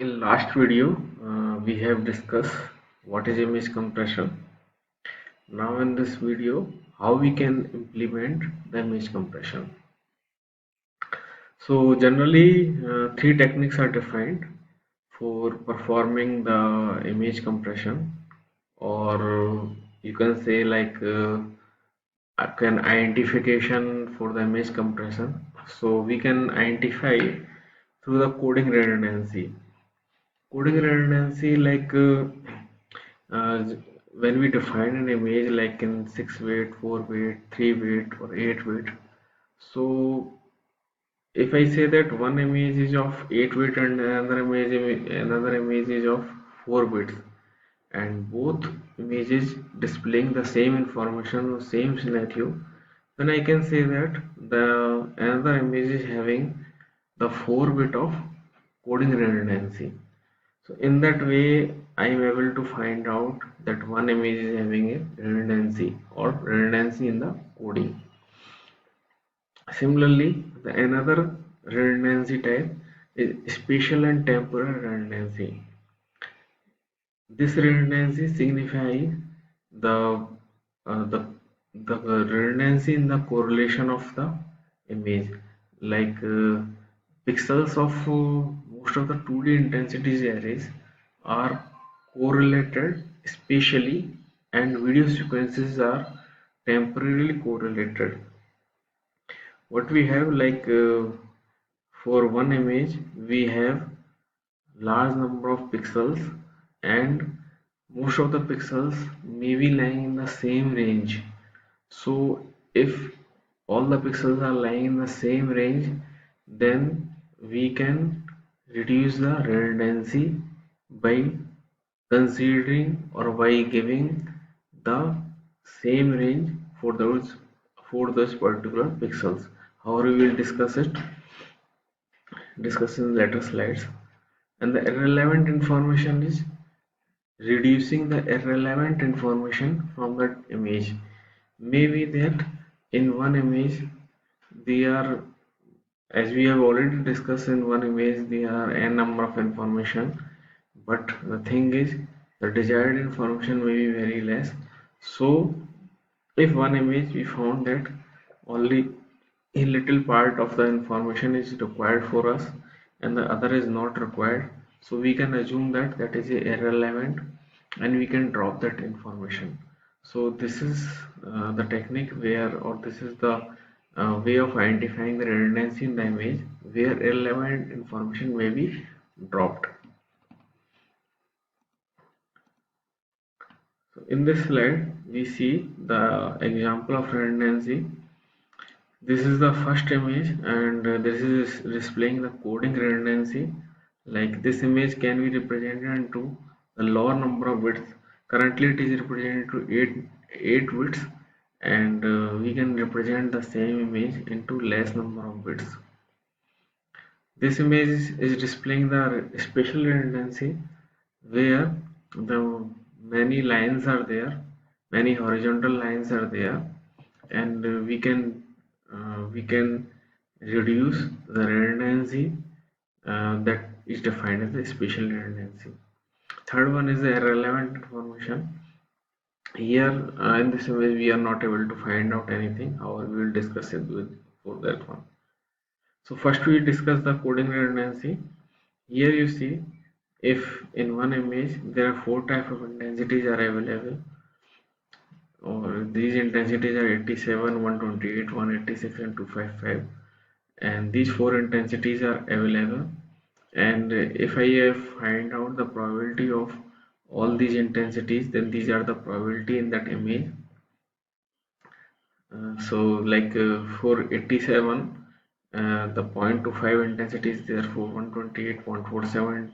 In last video, we have discussed what is image compression. Now in this video, how we can implement the image compression. So generally, three techniques are defined for performing the image compression, or you can say like an identification for the image compression. So we can identify through the coding redundancy. Coding redundancy uh, when we define an image like in 6 bit, 4 bit, 3 bit or 8 bit. So if I say that one image is of 8 bit and another image is of 4 bits, and both images displaying the same information or same scenario, then I can say that the another image is having the 4 bit of coding redundancy. So in that way, I am able to find out that one image is having a redundancy or redundancy in the coding. Similarly, the another redundancy type is spatial and temporal redundancy. This redundancy signifies the the redundancy in the correlation of the image, like pixels of most of the 2D intensities arrays are correlated spatially, and video sequences are temporarily correlated. What we have like for one image we have large number of pixels, and most of the pixels may be lying in the same range. So if all the pixels are lying in the same range, then we can reduce the redundancy by considering or by giving the same range for those particular pixels. However, we will discuss in later slides. And the irrelevant information is reducing the irrelevant information from that image. Maybe that in one image they are, as we have already discussed, in one image there are n number of information, but the thing is the desired information may be very less. So if one image we found that only a little part of the information is required for us and the other is not required, so we can assume that that is irrelevant and we can drop that information. So this is the technique where, or this is the way of identifying the redundancy in the image where irrelevant information may be dropped. So in this slide we see the example of redundancy. This is the first image, and this is displaying the coding redundancy. Like this image can be represented into the lower number of bits. Currently it is represented to 8 bits, and we can represent the same image into less number of bits. This image is displaying the spatial redundancy where the many lines are there, many horizontal lines are there, and we can reduce the redundancy that is defined as the spatial redundancy. Third one is the irrelevant information. Here in this image we are not able to find out anything. However, we will discuss it with for that one. So first we discuss the coding redundancy. Here you see if in one image there are four types of intensities are available, or these intensities are 87, 128, 186 and 255, and these four intensities are available. And if I find out the probability of all these intensities, then these are the probability in that image. So like for 87, the 0.25 intensity is there. For 128, 147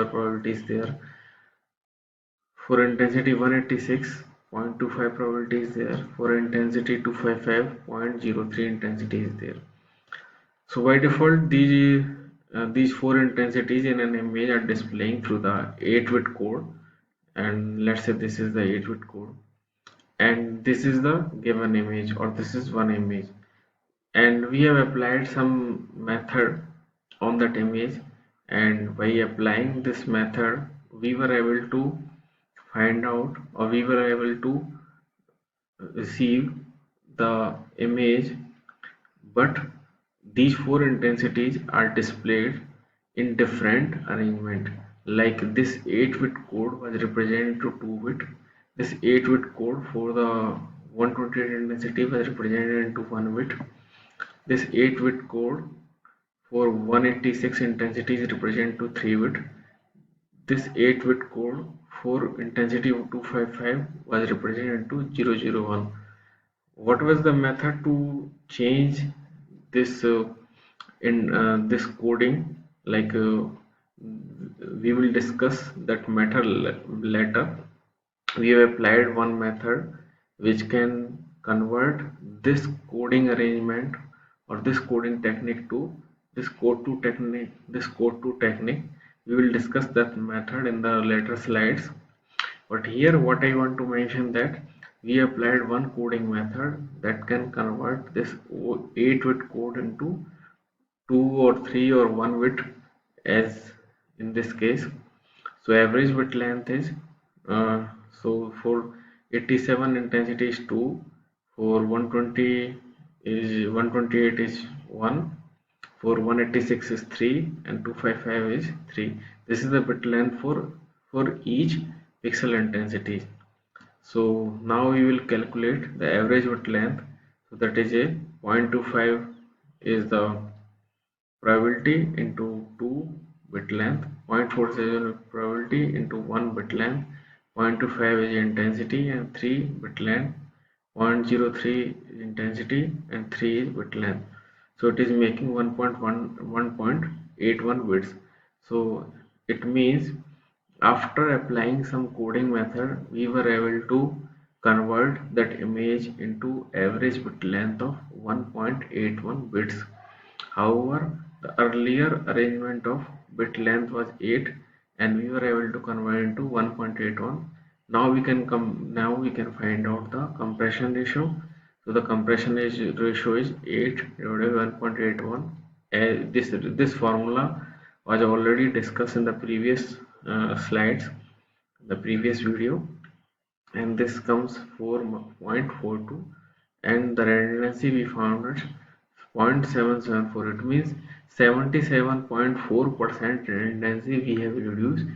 probability is there. For intensity 186, 0.25 probability is there. For intensity 255, 0.03 intensity is there. So by default, these four intensities in an image are displaying through the 8-bit code, and let's say this is the 8-bit code, and this is the given image, or this is one image, and we have applied some method on that image and by applying this method we were able to find out, or we were able to receive the image, but these four intensities are displayed in different arrangement. Like this 8-bit code was represented to 2-bit. This 8-bit code for the 128 intensity was represented into 1 bit. This 8-bit code for 186 intensity is represented to 3 bit. This 8-bit code for intensity of 255 was represented to 001. What was the method to change this in this coding? Like we will discuss that method later. We have applied one method which can convert this coding arrangement or this coding technique to this code to technique. We will discuss that method in the later slides, but here what I want to mention that we applied one coding method that can convert this 8-bit code into 2 or 3 or 1 bit, as in this case. So average bit length is uh, so for 87 intensity is 2, for 120 is 128 is 1, for 186 is 3, and 255 is 3. This is the bit length for each pixel intensity. So now we will calculate the average bit length. So that is a 0.25 is the probability into 2 bit length, 0.47 probability into 1 bit length, 0.25 is intensity and 3 bit length, 0.03 is intensity and 3 is bit length. So it is making 1.81 bits. So it means after applying some coding method we were able to convert that image into average bit length of 1.81 bits. However, the earlier arrangement of bit length was 8 and we were able to convert into 1.81. Now we can find out the compression ratio. So the ratio is 8 divided by 1.81. This formula was already discussed in the previous slides, the previous video, and this comes 4.42, and the redundancy we found at 0.774. It means 77.4% redundancy we have reduced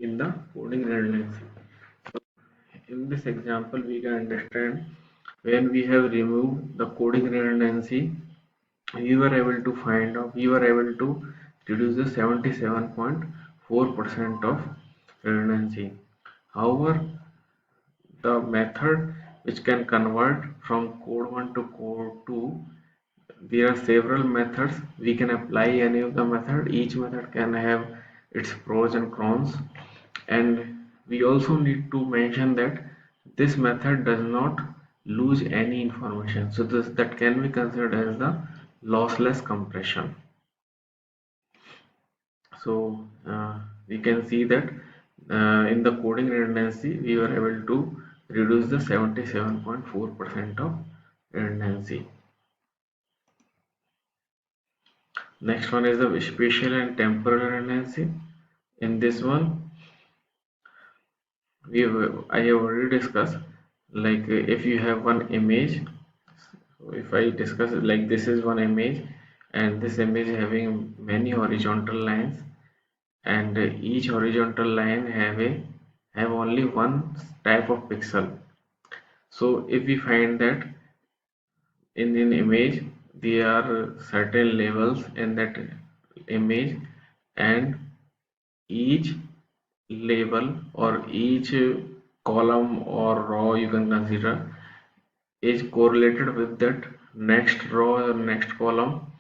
in the coding redundancy. In this example we can understand when we have removed the coding redundancy we were able to reduce the 77.4% of redundancy. However, the method which can convert from code 1 to code 2, there are several methods. We can apply any of the method. Each method can have its pros and cons, and we also need to mention that this method does not lose any information, so that can be considered as the lossless compression. So we can see that in the coding redundancy we were able to reduce the 77.4% of redundancy. Next one is the spatial and temporal redundancy. In this one I have already discussed, like if you have one image. So if I discuss it, like this is one image and this image having many horizontal lines, and each horizontal line have only one type of pixel. So if we find that in an image there are certain labels in that image, and each label or each column or row you can consider is correlated with that next row or next column.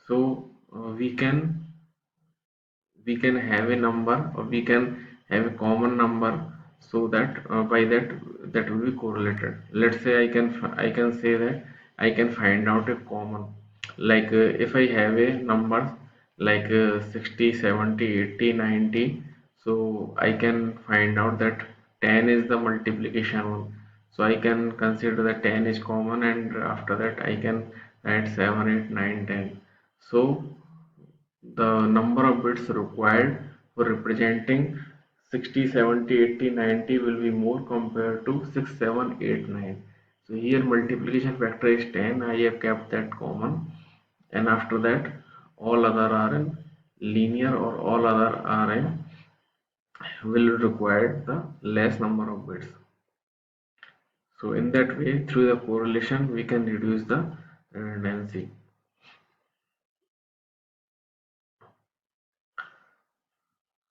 So we can have a number, or we can have a common number, so that by that will be correlated. Let's say I can say that I can find out a common, like if I have a number like 60, 70, 80, 90, so I can find out that 10 is the multiplication one, so I can consider that 10 is common, and after that I can write 7, 8, 9, 10. So the number of bits required for representing 60, 70, 80, 90 will be more compared to 6, 7, 8, 9. So here multiplication factor is 10. I have kept that common, and after that all other are in linear, or all other are in will require the less number of bits. So in that way, through the correlation, we can reduce the redundancy.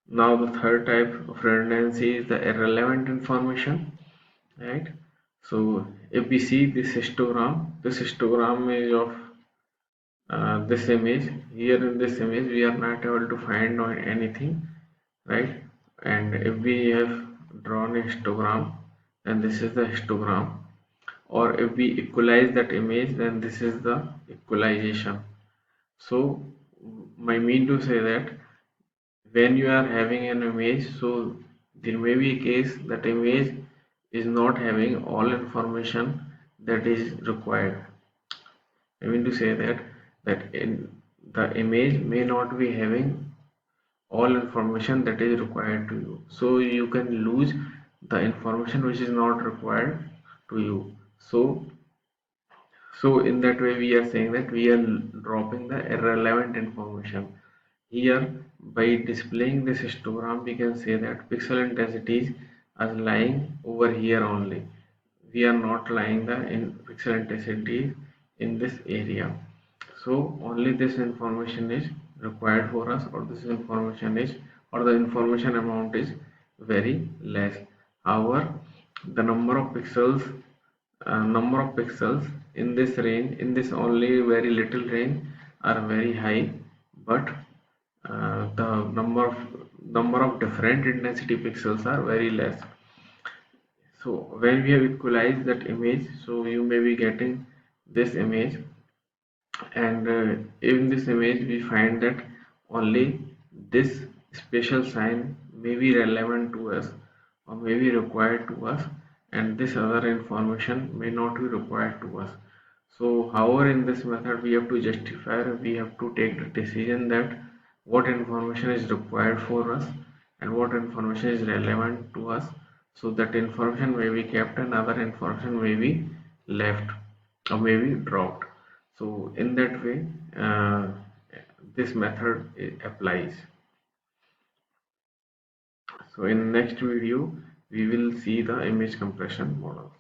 Now the third type of redundancy is the irrelevant information, right? So if we see this histogram is of this image. Here in this image, we are not able to find anything, right? And if we have drawn a histogram, then this is the histogram. Or if we equalize that image, then this is the equalization. So I mean to say that when you are having an image, so there may be a case that image is not having all information that is required. I mean to say that in the image may not be having all information that is required to you, so you can lose the information which is not required to you. So in that way, we are saying that we are dropping the irrelevant information. Here, by displaying this histogram, we can say that pixel intensities are lying over here only. We are not lying the pixel intensity in this area. So only this information is required for us, or this information is, or the information amount is very less. However, the number of pixels in this range, in this only very little range, are very high, but the number of different intensity pixels are very less. So when we have equalized that image, so you may be getting this image, and in this image we find that only this special sign may be relevant to us, or may be required to us, and this other information may not be required to us. So however, in this method we have to justify, we have to take the decision that what information is required for us and what information is relevant to us, so that information may be kept and other information may be left or may be dropped. So in that way, this method applies. So in next video, we will see the image compression model.